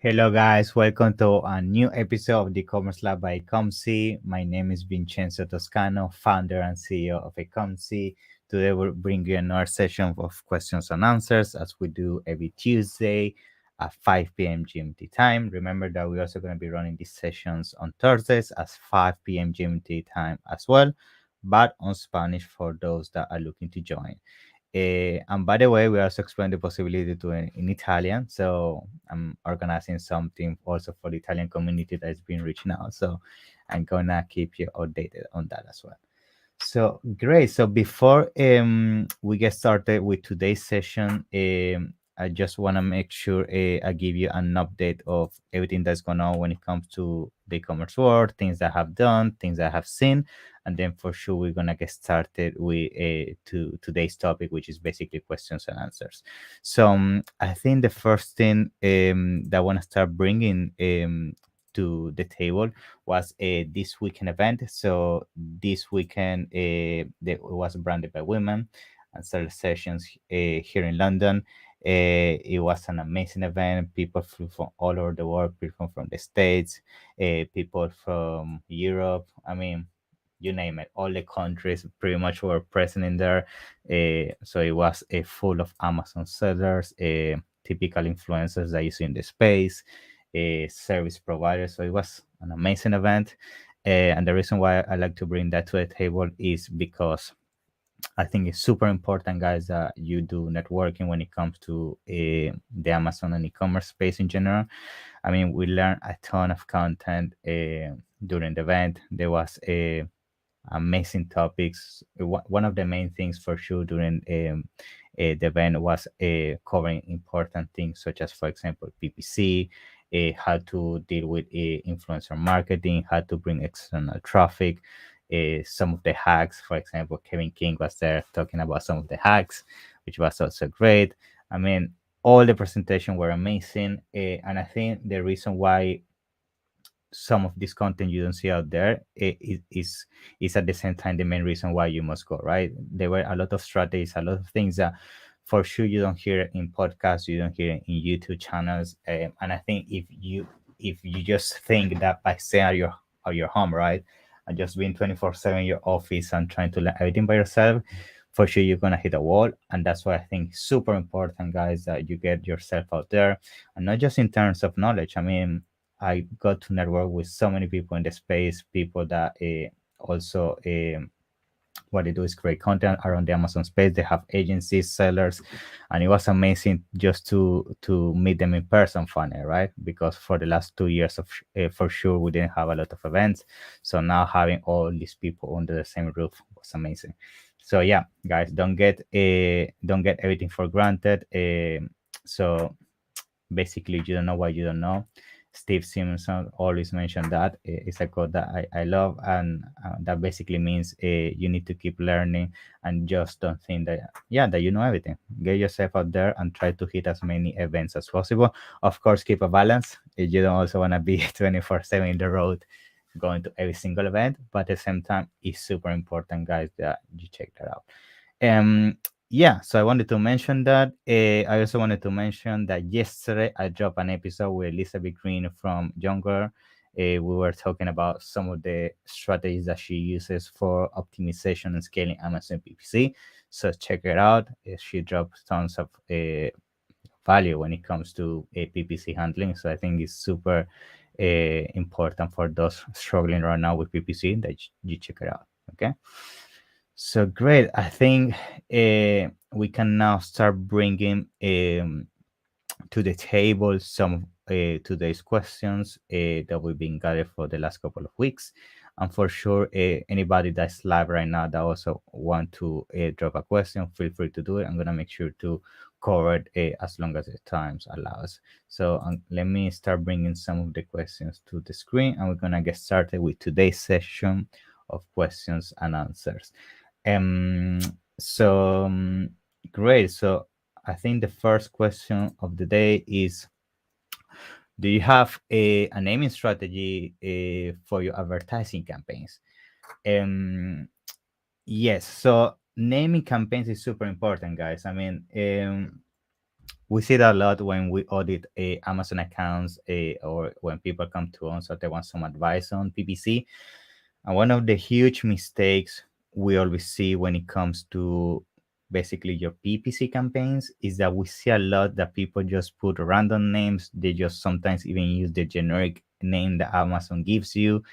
Hello, guys. Welcome to a new episode of the Commerce Lab by Ecomcy. My name is Vincenzo Toscano, founder and CEO of Ecomcy. Today, we'll bring you another session of questions and answers as we do every Tuesday at 5 p.m. GMT time. Remember that we're also going to be running these sessions on Thursdays at 5 p.m. GMT time as well, but on Spanish for those that are looking to join. And by the way, we also exploring the possibility to do it in Italian. So I'm organizing something also for the Italian community that's been reaching out. So I'm gonna keep you updated on that as well. So great. So before we get started with today's session, I just want to make sure I give you an update of everything that's going on when it comes to the e-commerce world, things that I have done, things that I have seen, and then for sure we're gonna get started with today's topic, which is basically questions and answers. So I think the first thing that I want to start bringing to the table was this weekend event. So this weekend that was branded by women and several sessions here in London. It was an amazing event. People flew from all over the world, people from the States, people from Europe. I mean, you name it, all the countries pretty much were present in there. So it was full of Amazon sellers, typical influencers that you see in the space, service providers. So it was an amazing event. And the reason why I like to bring that to the table is because I think it's super important, guys, that you do networking when it comes to the Amazon and e-commerce space in general. I mean, we learned a ton of content during the event. There was amazing topics. One of the main things for sure during the event was covering important things such as, for example, PPC, how to deal with influencer marketing, how to bring external traffic, some of the hacks. For example, Kevin King was there talking about some of the hacks, which was also great. I mean, all the presentation were amazing, and I think the reason why some of this content you don't see out there is at the same time the main reason why you must go, right? There were a lot of strategies, a lot of things that for sure you don't hear in podcasts, you don't hear in YouTube channels, and I think if you just think that by staying at your home, right, and just being 24/7 in your office and trying to learn everything by yourself, for sure you're gonna hit a wall. And that's why I think super important, guys, that you get yourself out there, and not just in terms of knowledge. I mean, I got to network with so many people in the space, people that also what they do is create content around the Amazon space. They have agencies, sellers, and it was amazing just to meet them in person finally, right? Because for the last 2 years of for sure we didn't have a lot of events. So now having all these people under the same roof was amazing. So yeah, guys, don't get everything for granted. So basically, you don't know what you don't know. Steve Simonson always mentioned that. It's a quote that I love, and that basically means you need to keep learning and just don't think that you know everything. Get yourself out there and try to hit as many events as possible. Of course, keep a balance. You don't also want to be 24/7 in the road going to every single event, but at the same time, it's super important, guys, that you check that out. Yeah, so I wanted to mention that. I also wanted to mention that yesterday I dropped an episode with Elizabeth Green from ZONGURU. We were talking about some of the strategies that she uses for optimization and scaling Amazon PPC. So check it out. She drops tons of value when it comes to PPC handling. So I think it's super important for those struggling right now with PPC that you check it out. Okay. So great. I think we can now start bringing to the table some today's questions that we've been gathered for the last couple of weeks. And for sure, anybody that's live right now that also want to drop a question, feel free to do it. I'm gonna make sure to cover it as long as the times allows. So let me start bringing some of the questions to the screen, and we're gonna get started with today's session of questions and answers. Um, so great. So I think the first question of the day is: do you have a naming strategy for your advertising campaigns? Um, yes. So naming campaigns is super important, guys. I mean, we see that a lot when we audit Amazon accounts or when people come to us or they want some advice on PPC. And one of the huge mistakes we always see when it comes to basically your PPC campaigns is that we see a lot that people just put random names. They just sometimes even use the generic name that Amazon gives you,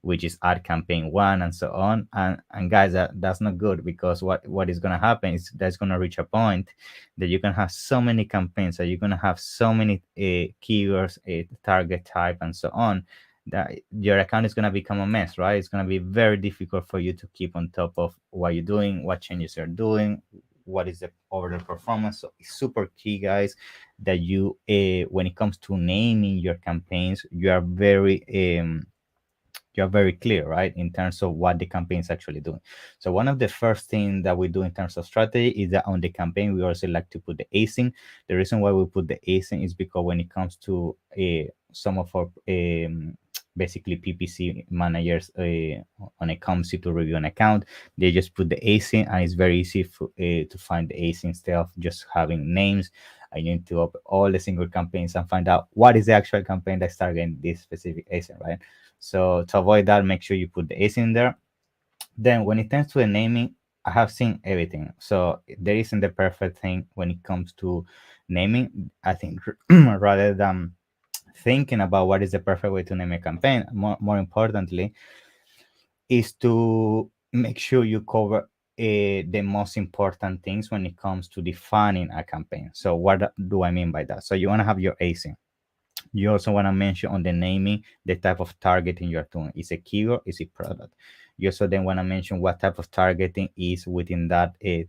which is ad campaign one and so on. And guys, that's not good, because what is going to happen is that's going to reach a point that you can have so many campaigns, that you're going to have so many keywords, target type, and so on, that your account is going to become a mess, right? It's going to be very difficult for you to keep on top of what you're doing, what changes you're doing, what is the overall performance. So it's super key, guys, that you when it comes to naming your campaigns, you're very clear, right, in terms of what the campaign is actually doing. So one of the first things that we do in terms of strategy is that on the campaign, we also like to put the async. The reason why we put the async is because when it comes to some of our basically PPC managers on Ecomcy to review an account, they just put the async, and it's very easy to find the async instead of just having names. I need to open all the single campaigns and find out what is the actual campaign that's targeting this specific async, right? So to avoid that, make sure you put the async in there. Then when it comes to the naming, I have seen everything. So there isn't the perfect thing when it comes to naming. I think rather than thinking about what is the perfect way to name a campaign, more importantly, is to make sure you cover the most important things when it comes to defining a campaign. So what do I mean by that? So you want to have your async. You also want to mention on the naming the type of targeting you're doing. Is it keyword? Is it product? You also then want to mention what type of targeting is within that a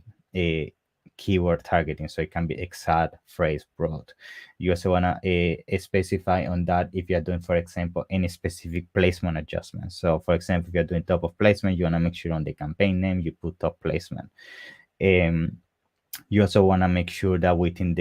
keyword targeting. So it can be exact, phrase, broad. You also want to specify on that if you're doing, for example, any specific placement adjustments. So, for example, if you're doing top of placement, you want to make sure on the campaign name you put top placement. You also want to make sure that within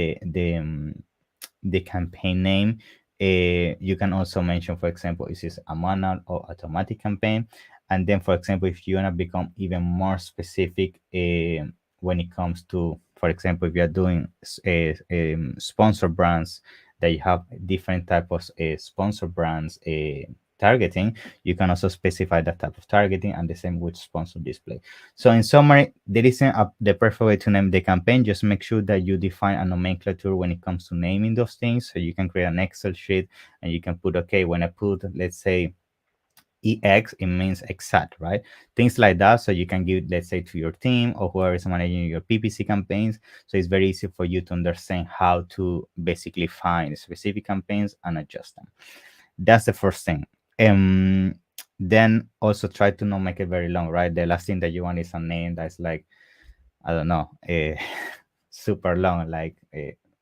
the campaign name, you can also mention, for example, is this a manual or automatic campaign? And then, for example, if you want to become even more specific when it comes to, for example, if you're doing sponsor brands, that you have different type of sponsor brands targeting, you can also specify that type of targeting, and the same with sponsor display. So in summary, there isn't the perfect way to name the campaign. Just make sure that you define a nomenclature when it comes to naming those things. So you can create an Excel sheet and you can put, okay, when I put, let's say, EX, it means exact, right? Things like that. So you can give, let's say, to your team or whoever is managing your PPC campaigns. So it's very easy for you to understand how to basically find specific campaigns and adjust them. That's the first thing. Then also try to not make it very long, right? The last thing that you want is a name that's like, I don't know, super long, like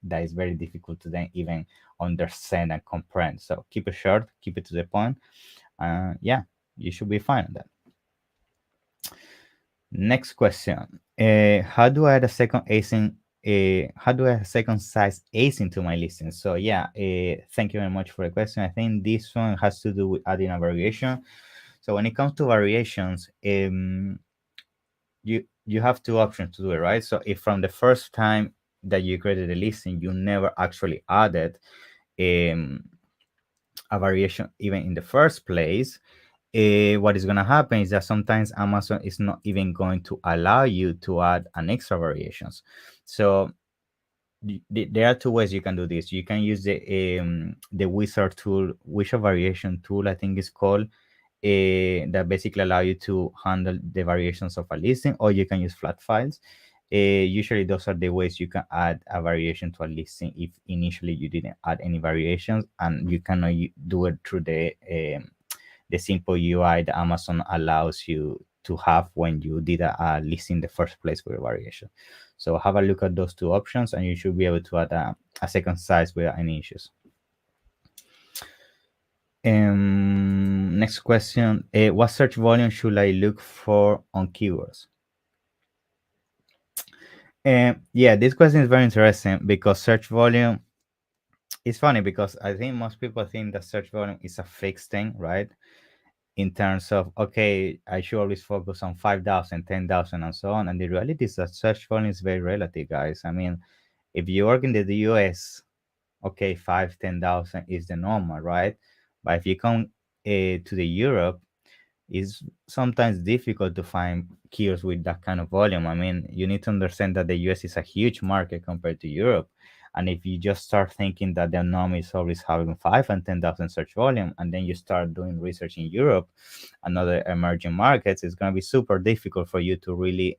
that is very difficult to then even understand and comprehend. So keep it short, keep it to the point. Yeah, you should be fine on that. Next question. How do I add a second async? How do I add a second size async to my listing? So yeah, thank you very much for the question. I think this one has to do with adding a variation. So when it comes to variations, you have two options to do it, right? So if from the first time that you created a listing, you never actually added a variation even in the first place, what is going to happen is that sometimes Amazon is not even going to allow you to add an extra variations. So there are two ways you can do this. You can use the wizard tool, wizard variation tool, I think it's called, that basically allow you to handle the variations of a listing, or you can use flat files. Usually, those are the ways you can add a variation to a listing if initially you didn't add any variations, and you cannot do it through the simple UI that Amazon allows you to have when you did a listing in the first place with a variation. So have a look at those two options, and you should be able to add a second size without any issues. Next question: what search volume should I look for on keywords? Yeah, this question is very interesting because search volume is funny because I think most people think that search volume is a fixed thing, right? In terms of, okay, I should always focus on 5,000, 10,000, and so on. And the reality is that search volume is very relative, guys. I mean, if you work in the US, okay, 5, 10,000 is the normal, right? But if you come to the Europe, it's sometimes difficult to find keywords with that kind of volume. I mean, you need to understand that the US is a huge market compared to Europe. And if you just start thinking that the norm is always having 5 and 10,000 search volume, and then you start doing research in Europe and other emerging markets, it's going to be super difficult for you to really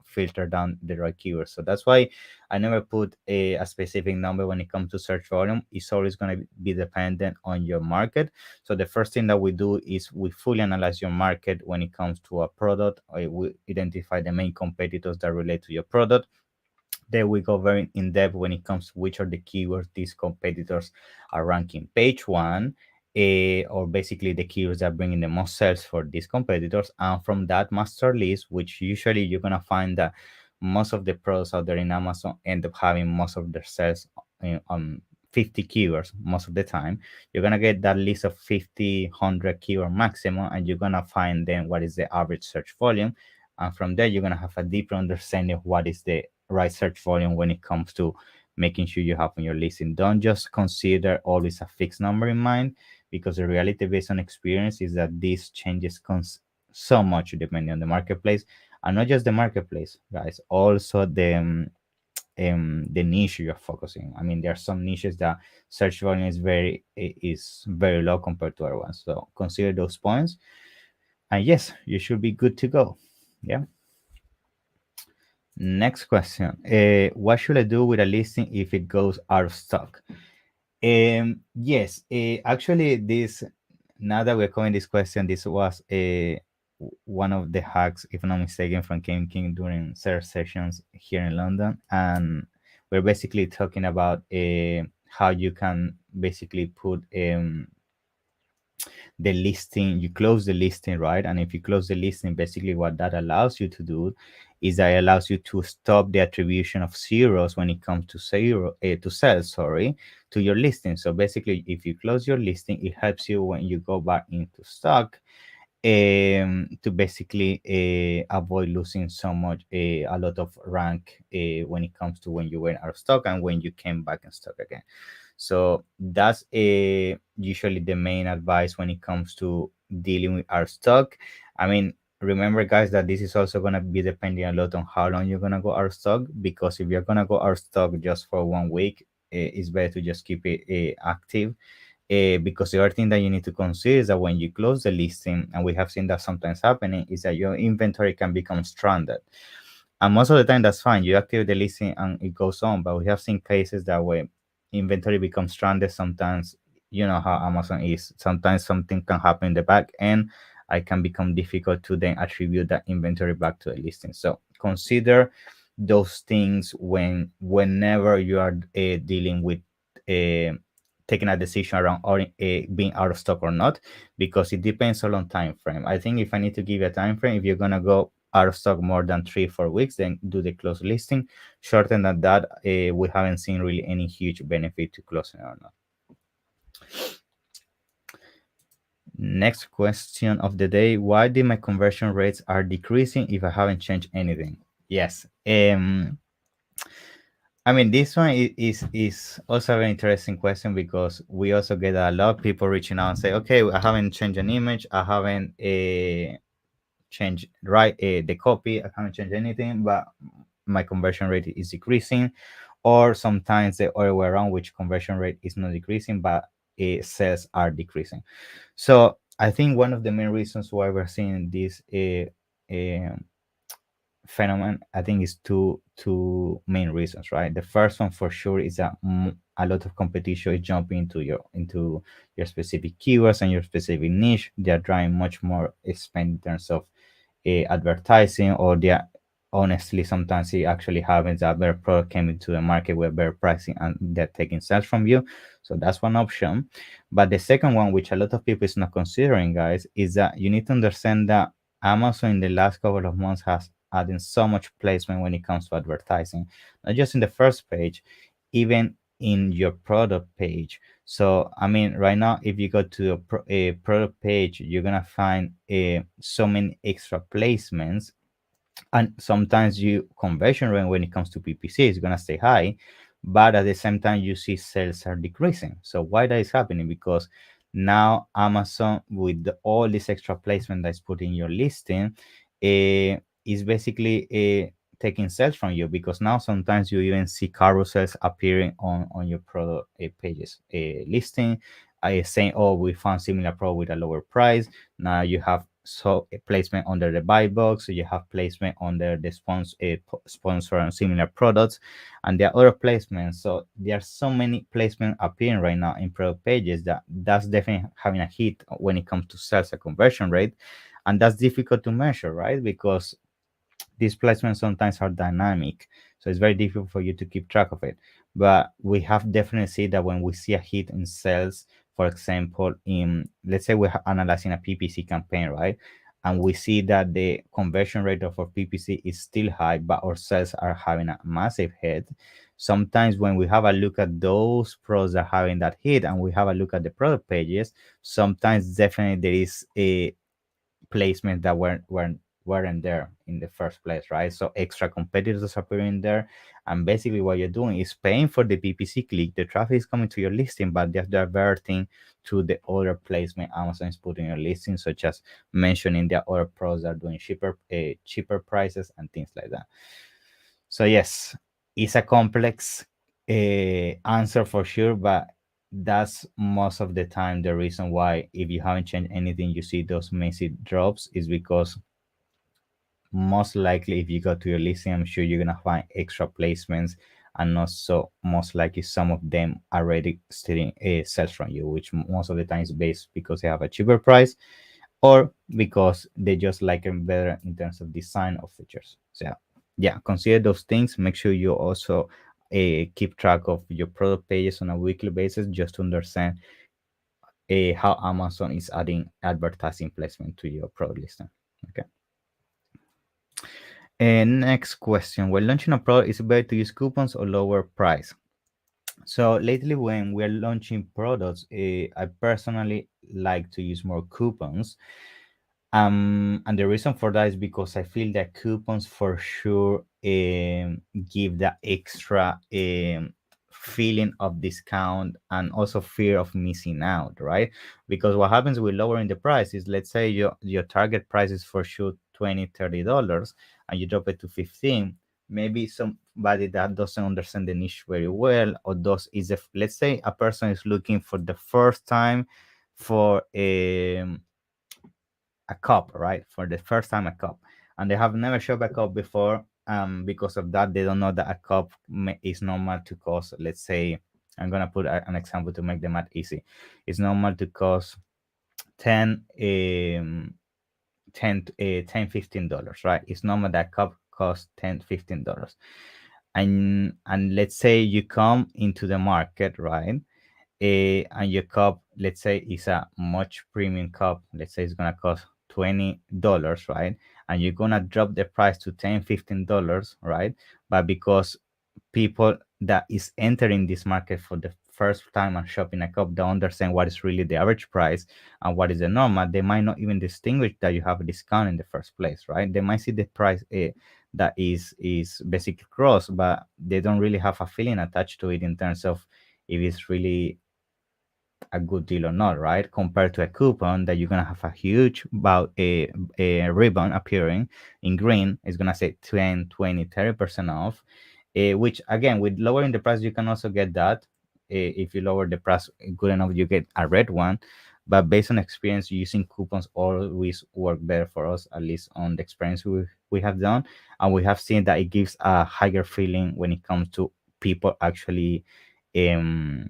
filter down the right keywords. So that's why I never put a specific number when it comes to search volume. It's always going to be dependent on your market. So the first thing that we do is we fully analyze your market when it comes to a product. We identify the main competitors that relate to your product. Then we go very in depth when it comes to which are the keywords these competitors are ranking page one, or basically the keywords that bring in the most sales for these competitors. And from that master list, which usually you're gonna find that most of the products out there in Amazon end up having most of their sales on 50 keywords most of the time. You're gonna get that list of 50, 100 keyword maximum, and you're gonna find then what is the average search volume. And from there, you're gonna have a deeper understanding of what is the right search volume when it comes to making sure you have on your listing. Don't just consider always a fixed number in mind, because the reality based on experience is that these changes so much depending on the marketplace, and not just the marketplace, guys, also the niche you're focusing. I mean, there are some niches that search volume is very low compared to other ones. So consider those points, and yes, you should be good to go. Yeah. Next question. What should I do with a listing if it goes out of stock? Yes, actually, this now that we're calling this question, this was one of the hacks, if I'm not mistaken, from King during search sessions here in London, and we're basically talking about how you can basically put the listing, you close the listing, right? And if you close the listing, basically what that allows you to do is that it allows you to stop the attribution of zeros when it comes to to sales, sorry, to your listing. So basically, if you close your listing, it helps you when you go back into stock, to basically avoid losing so much, a lot of rank when it comes to when you went out of stock and when you came back in stock again. So that's usually the main advice when it comes to dealing with our stock. I mean, remember, guys, that this is also going to be depending a lot on how long you're going to go out of stock, because if you're going to go out of stock just for 1 week, it's better to just keep it active. Because the other thing that you need to consider is that when you close the listing, and we have seen that sometimes happening, is that your inventory can become stranded. And most of the time, that's fine. You activate the listing and it goes on. But we have seen cases that way inventory becomes stranded. Sometimes, you know how Amazon is. Sometimes something can happen in the back end. It can become difficult to then attribute that inventory back to the listing. So consider those things whenever you are dealing with uh, taking a decision around being out of stock or not, because it depends a long time frame. I think if I need to give you a time frame, if you're gonna go out of stock more than 3-4 weeks, then do the close listing. Shorter than that, we haven't seen really any huge benefit to closing or not. Next question of the day: why did my conversion rates are decreasing if I haven't changed anything? Yes. I mean, this one is also a very interesting question, because we also get a lot of people reaching out and say, okay, I haven't changed an image, I haven't changed the copy, I haven't changed anything, but my conversion rate is decreasing. Or sometimes the other way around, which conversion rate is not decreasing, but sales are decreasing. So I think one of the main reasons why we're seeing this phenomenon, I think, is two main reasons, right? The first one for sure is that a lot of competition is jumping into your specific keywords and your specific niche. They are driving much more spend in terms of advertising, or they are, honestly, sometimes it actually happens that a better product came into the market with better pricing and they're taking sales from you. So that's one option. But the second one, which a lot of people is not considering, guys, is that you need to understand that Amazon in the last couple of months has added so much placement when it comes to advertising, not just in the first page, even in your product page. So I mean, right now, if you go to a product page, you're gonna find so many extra placements, and sometimes you conversion rate when it comes to PPC is gonna stay high, but at the same time you see sales are decreasing. So why that is happening? Because now Amazon, with all this extra placement that's put in your listing, is basically taking sales from you, because now sometimes you even see carousels appearing on your product pages, listing, saying, oh, we found similar product with a lower price. Now you have so a placement under the buy box, so you have placement under the sponsor and similar products, and there are other placements. So there are so many placements appearing right now in product pages that's definitely having a hit when it comes to sales and conversion rate, and that's difficult to measure, right? Because these placements sometimes are dynamic, so it's very difficult for you to keep track of it. But we have definitely seen that when we see a hit in sales, for example, in, let's say, we're analyzing a PPC campaign, right? And we see that the conversion rate of our PPC is still high, but our sales are having a massive hit. Sometimes when we have a look at those pros that are having that hit, and we have a look at the product pages, sometimes definitely there is a placement that weren't there in the first place, right? So extra competitors appearing there, and basically what you're doing is paying for the PPC click. The traffic is coming to your listing, but they're diverting to the other placement Amazon is putting your listing, such as mentioning the other pros that are doing cheaper prices and things like that. So yes, it's a complex answer for sure, but that's most of the time the reason why, if you haven't changed anything, you see those massive drops, is because most likely if you go to your listing, I'm sure you're gonna find extra placements, and also most likely some of them already stealing sales from you, which most of the time is based because they have a cheaper price, or because they just like them better in terms of design or features. So yeah, consider those things. Make sure you also keep track of your product pages on a weekly basis, just to understand how Amazon is adding advertising placement to your product listing. Okay. And next question: when launching a product, is it better to use coupons or lower price? So lately, when we're launching products, I personally like to use more coupons. And the reason for that is because I feel that coupons for sure give that extra feeling of discount, and also fear of missing out, right? Because what happens with lowering the price is, let's say your target price is for sure $20-$30, and you drop it to 15. Maybe somebody that doesn't understand the niche very well, or does is a, let's say a person is looking for the first time for a cup, right? For the first time, a cup, and they have never shopped a cup before. Because of that, they don't know that a cup is normal to cost. Let's say, I'm gonna put an example to make the math easy. It's normal to cost 10, 10 $15, right? It's normal that cup costs $10-$15, and let's say you come into the market, right? And your cup, let's say, is a much premium cup. Let's say it's gonna cost $20, right? And you're gonna drop the price to $10-$15, right? But because people that is entering this market for the first time and shopping a cup don't understand what is really the average price and what is the normal, they might not even distinguish that you have a discount in the first place, right? They might see the price that is basically gross, but they don't really have a feeling attached to it in terms of if it's really a good deal or not, right? Compared to a coupon that you're gonna have a huge about a ribbon appearing in green. It's gonna say 10, 20, 30% off. Which again, with lowering the price, you can also get that. If you lower the price good enough, you get a red one. but based on experience, using coupons always work better for us, at least on the experience we have done. And we have seen that it gives a higher feeling when it comes to people actually um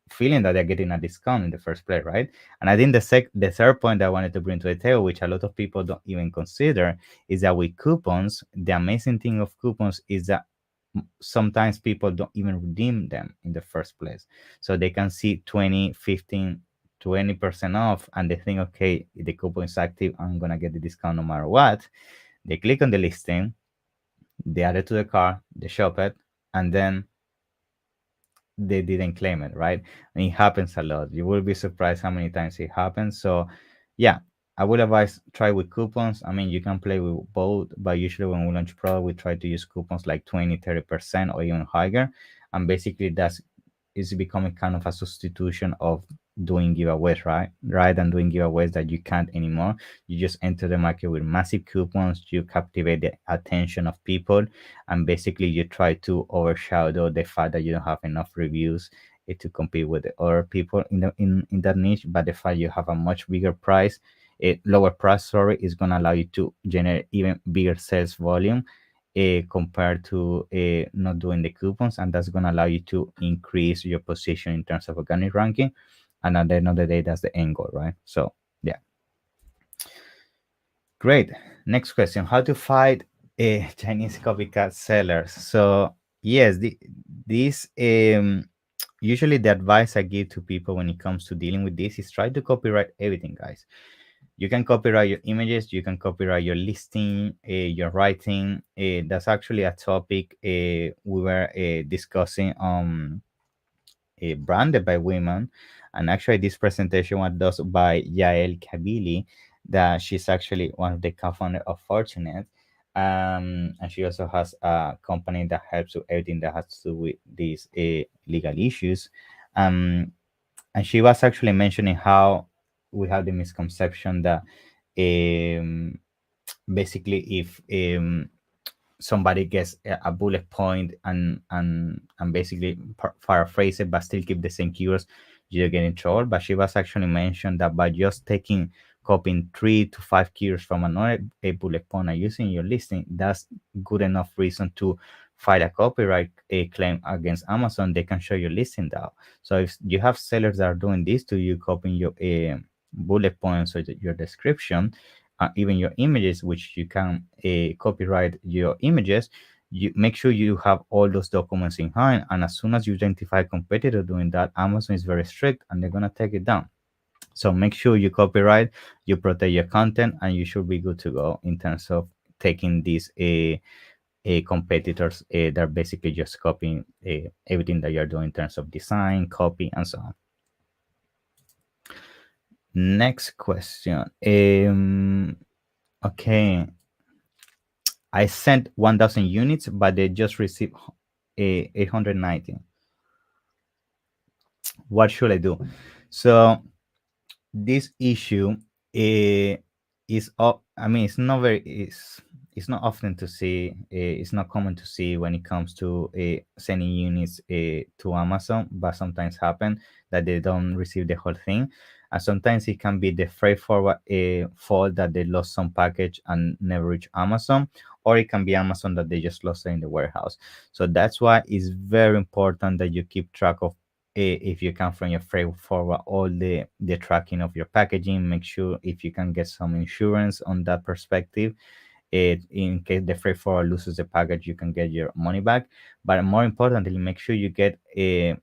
feeling that they're getting a discount in the first place, right? And I think the third point that I wanted to bring to the table, which a lot of people don't even consider, is that with coupons, the amazing thing of coupons is that sometimes people don't even redeem them in the first place. So they can see 20, 15, 20% off, and they think, okay, the coupon is active, I'm gonna get the discount no matter what. They click on the listing, they add it to the cart, they shop it, and then they didn't claim it, right? And it happens a lot. You will be surprised how many times it happens. So, yeah, I would advise try with coupons. I mean, you can play with both, but usually when we launch product, we try to use coupons like 20, 30% or even higher. And basically, that's is becoming kind of a substitution of doing giveaways, right? Right, and doing giveaways that you can't anymore. You just enter the market with massive coupons, you captivate the attention of people, and basically you try to overshadow the fact that you don't have enough reviews to compete with the other people in that niche. But the fact you have a much bigger price, a lower price, sorry, is going to allow you to generate even bigger sales volume compared to not doing the coupons, and that's going to allow you to increase your position in terms of organic ranking. And at the end of the day, that's the end goal, right? So yeah, great. Next question: how to fight Chinese copycat sellers? So yes, this usually the advice I give to people when it comes to dealing with this is try to copyright everything, guys. You can copyright your images, you can copyright your listing, your writing. That's actually a topic we were discussing branded by women. And actually, this presentation was done by 𝐂𝐻𝐿 that she's actually one of the co-founder of Fortunate. And she also has a company that helps with everything that has to do with these legal issues. Um, and she was actually mentioning how we have the misconception that um, basically if somebody gets a bullet point and basically paraphrase it but still keep the same keywords, you get in trouble. But she was actually mentioned that by just taking copying 3 to 5 keywords from another a bullet point and using your listing, that's good enough reason to file a copyright a claim against Amazon. They can show your listing down. So if you have sellers that are doing this to you, copying your bullet points or your description, even your images, which you can copyright your images, you make sure you have all those documents in hand. And as soon as you identify a competitor doing that, Amazon is very strict and they're going to take it down. So make sure you copyright, you protect your content, and you should be good to go in terms of taking these competitors that are basically just copying everything that you're doing in terms of design, copy, and so on. Next question. Okay. I sent 1,000 units, but they just received 890. What should I do? So this issue is I mean, it's not very it's not often to see. It's not common to see when it comes to sending units to Amazon, but sometimes happen that they don't receive the whole thing. And sometimes it can be the freight forward fault that they lost some package and never reach Amazon, or it can be Amazon that they just lost it in the warehouse. So that's why it's very important that you keep track of, if you can, from your freight forward, all the tracking of your packaging. Make sure if you can get some insurance on that perspective, in case the freight forward loses the package, you can get your money back. But more importantly, make sure you get a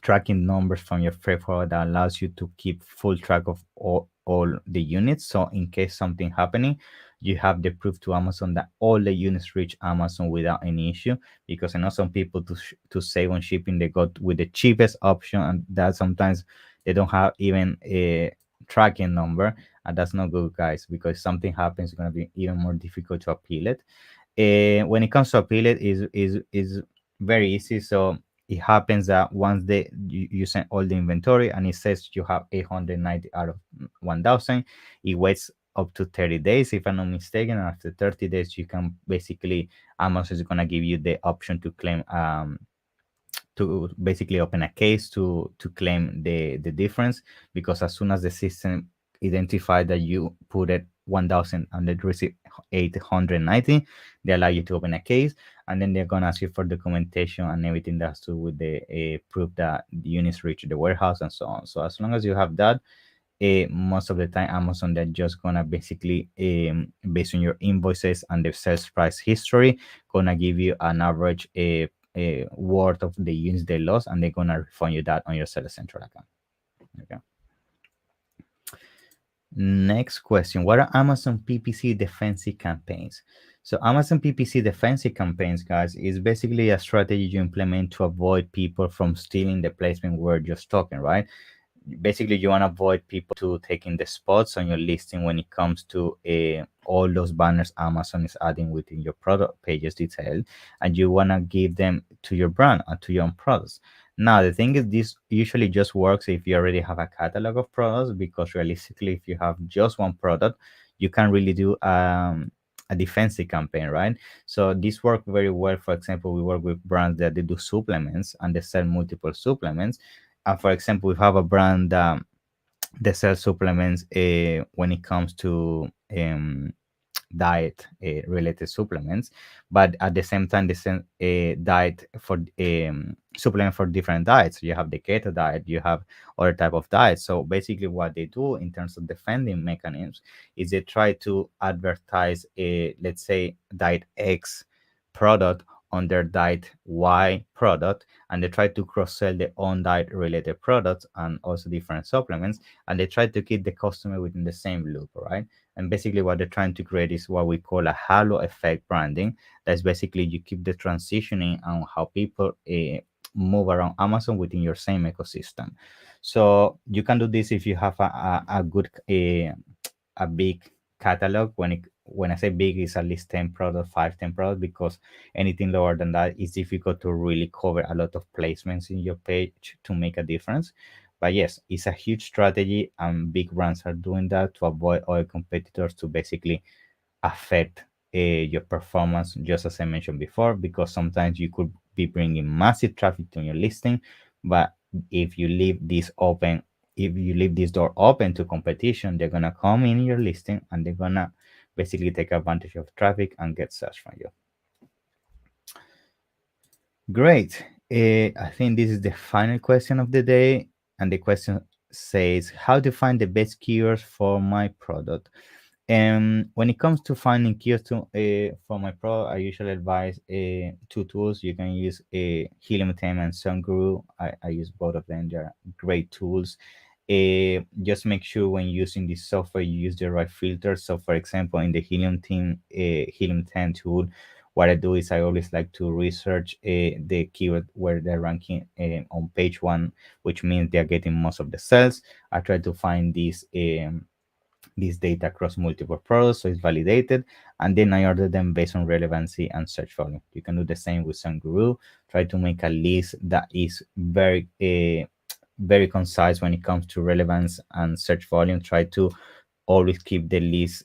tracking numbers from your freight forward that allows you to keep full track of all the units. So in case something happening, you have the proof to Amazon that all the units reach Amazon without any issue. Because I know some people to save on shipping, they go with the cheapest option, and that sometimes they don't have even a tracking number, and that's not good, guys, because if something happens, it's going to be even more difficult to appeal it. When it comes to appeal it, is very easy. So it happens that once you send all the inventory and it says you have 890 out of 1,000, it waits up to 30 days, if I'm not mistaken. And after 30 days, you can basically, Amazon is going to give you the option to claim to basically open a case to claim the difference, because as soon as the system identify that you put it 1000 and they receive 890, they allow you to open a case, and then they're gonna ask you for documentation and everything that's to do with the proof that the units reach the warehouse and so on. So as long as you have that, most of the time Amazon, they're just gonna basically based on your invoices and the sales price history, gonna give you an average worth of the units they lost, and they're gonna refund you that on your Seller Central account. Okay. Next question: what are Amazon PPC defensive campaigns? So Amazon PPC defensive campaigns, guys, is basically a strategy you implement to avoid people from stealing the placement we're just talking, right? Basically you want to avoid people to taking the spots on your listing when it comes to all those banners Amazon is adding within your product pages detail, and you want to give them to your brand and to your own products. Now the thing is, this usually just works if you already have a catalog of products, because realistically if you have just one product, you can really do a defensive campaign, right? So this worked very well. For example, we work with brands that they do supplements and they sell multiple supplements. And for example, we have a brand that sells supplements when it comes to diet related supplements, but at the same time they send a diet for supplement for different diets. You have the keto diet, you have other type of diets. So basically what they do in terms of defending mechanisms is they try to advertise a, let's say, diet X product on their diet Y product, and they try to cross-sell their own diet related products and also different supplements, and they try to keep the customer within the same loop, right? And basically what they're trying to create is what we call a halo effect branding. That's basically you keep the transitioning on how people move around Amazon within your same ecosystem. So you can do this if you have a good a big catalog. When I say big, is at least 10 products, 5, 10 products, because anything lower than that is difficult to really cover a lot of placements in your page to make a difference. But yes, it's a huge strategy, and big brands are doing that to avoid other competitors to basically affect your performance, just as I mentioned before, because sometimes you could be bringing massive traffic to your listing, but if you leave this open, if you leave this door open to competition, they're gonna come in your listing and they're gonna basically take advantage of traffic and get search from you. Great. I think this is the final question of the day, and the question says, how to find the best keywords for my product? And when it comes to finding keywords for my product, I usually advise two tools. You can use Helium 10 and ZONGURU. I use both of them. They're great tools. Just make sure when using this software you use the right filter. So for example, in the Helium 10 tool, what I do is I always like to research the keyword where they're ranking on page 1, which means they're getting most of the sales. I try to find this data across multiple products, so it's validated, and then I order them based on relevancy and search volume. You can do the same with ZONGURU. Try to make a list that is very concise when it comes to relevance and search volume. Try to always keep the list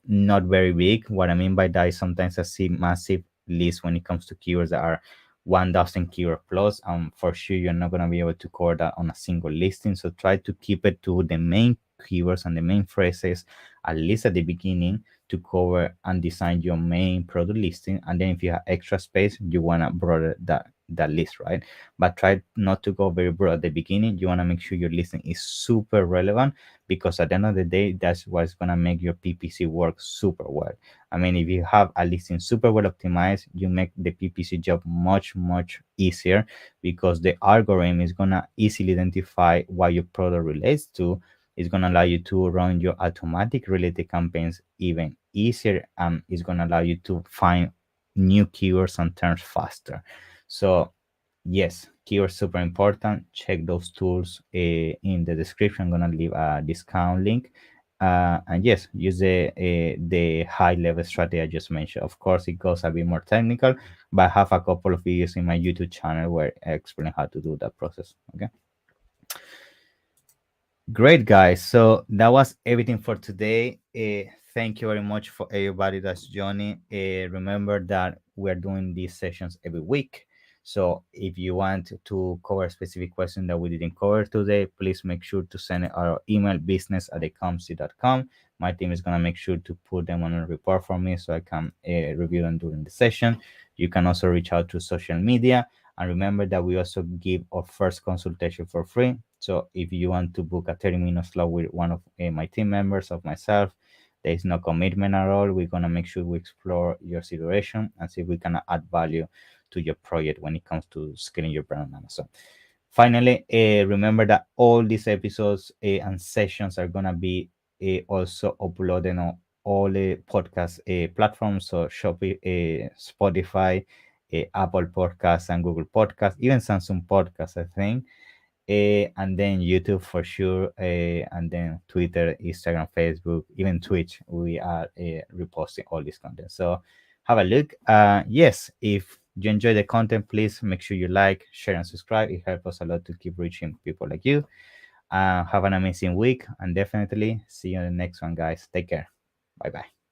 not very big. What I mean by that is sometimes I see massive lists when it comes to keywords that are 1000 keyword plus, and for sure you're not going to be able to cover that on a single listing. So try to keep it to the main keywords and the main phrases, at least at the beginning, to cover and design your main product listing. And then if you have extra space, you want to broaden that list, right? But try not to go very broad at the beginning. You want to make sure your listing is super relevant, because at the end of the day, that's what's going to make your PPC work super well. I mean, if you have a listing super well optimized, you make the PPC job much easier, because the algorithm is going to easily identify what your product relates to. It's going to allow you to run your automatic related campaigns even easier, and it's going to allow you to find new keywords and terms faster. So yes, keywords super important. Check those tools in the description. I'm going to leave a discount link. And yes, use the high level strategy I just mentioned. Of course, it goes a bit more technical, but I have a couple of videos in my YouTube channel where I explain how to do that process. Okay. Great, guys. So that was everything for today. Thank you very much for everybody that's joining. Remember that we're doing these sessions every week. So if you want to cover a specific question that we didn't cover today, please make sure to send our email business@ecomcy.com. My team is going to make sure to put them on a report for me so I can review them during the session. You can also reach out to social media. And remember that we also give our first consultation for free. So if you want to book a 30-minute slot with one of my team members of myself, there is no commitment at all. We're gonna make sure we explore your situation and see if we can add value to your project when it comes to scaling your brand on Amazon. Finally, remember that all these episodes and sessions are gonna be also uploaded on all the podcast platforms, so Shopee, Spotify, Apple Podcasts, and Google Podcasts, even Samsung Podcasts, I think. And then YouTube for sure, and then Twitter, Instagram, Facebook, even Twitch. We are reposting all this content. So have a look. Yes, if you enjoy the content, please make sure you like, share, and subscribe. It helps us a lot to keep reaching people like you. Have an amazing week, and definitely see you in the next one, guys. Take care. Bye bye.